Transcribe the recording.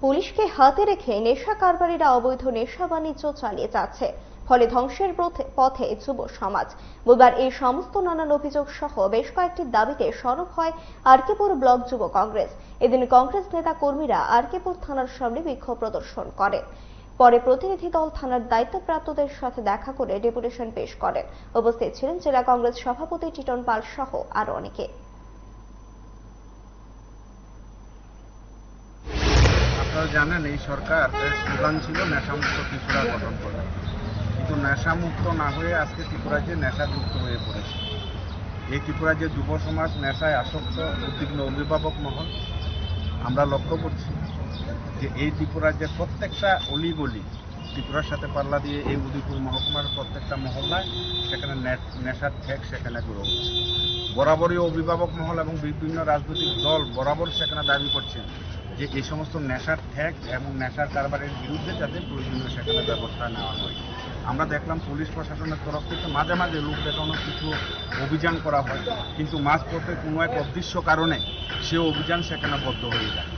পুলিশকে হাতে রেখে নেশা কারবারিরা অবৈধ নেশা বাণিজ্য চালিয়ে যাচ্ছে, ফলে ধ্বংসের পথে যুব সমাজ। বুধবার এই সমস্ত নানান অভিযোগ সহ বেশ কয়েকটি দাবিতে সরব হয় আরকেপুর ব্লক যুব কংগ্রেস। এদিন কংগ্রেস নেতা কর্মীরা আরকেপুর থানার সামনে বিক্ষোভ প্রদর্শন করে। পরে প্রতিনিধি দল থানার দায়িত্বপ্রাপ্তদের সাথে দেখা করে ডেপুটেশন পেশ করেন। উপস্থিত ছিলেন জেলা কংগ্রেস সভাপতি টিটন পাল সহ আরো অনেকে। আপনারা জানেন এই সরকার স্লোগান ছিল নেশামুক্ত ত্রিপুরা গঠন করা, কিন্তু নেশামুক্ত না হয়ে আজকে ত্রিপুরা যে নেশাযুক্ত হয়ে পড়েছে। এই ত্রিপুরা যে যুব সমাজ নেশায় আসক্ত, উদ্বিগ্ন অভিভাবক মহল, আমরা লক্ষ্য করছি যে এই ত্রিপুরার যে প্রত্যেকটা অলিগলি, ত্রিপুরার সাথে পাল্লা দিয়ে এই উদয়পুর মহকুমার প্রত্যেকটা মহল্লায় সেখানে নেশার ঠেক সেখানে গড়ে উঠছে। বরাবরই অভিভাবক মহল এবং বিভিন্ন রাজনৈতিক দল বরাবর সেখানে দাবি করছেন যে এই সমস্ত নেশার ঠেক এবং নেশার কারবারের বিরুদ্ধে যাতে প্রয়োজনীয় সেখানে ব্যবস্থা নেওয়া হয়। আমরা দেখলাম পুলিশ প্রশাসনের তরফ থেকে মাঝে মাঝে লোক দেখানোর কিছু অভিযান করা হয়, কিন্তু মাঝপথে কোনো এক অদৃশ্য কারণে সে অভিযান সেখানে বদ্ধ হয়ে যায়।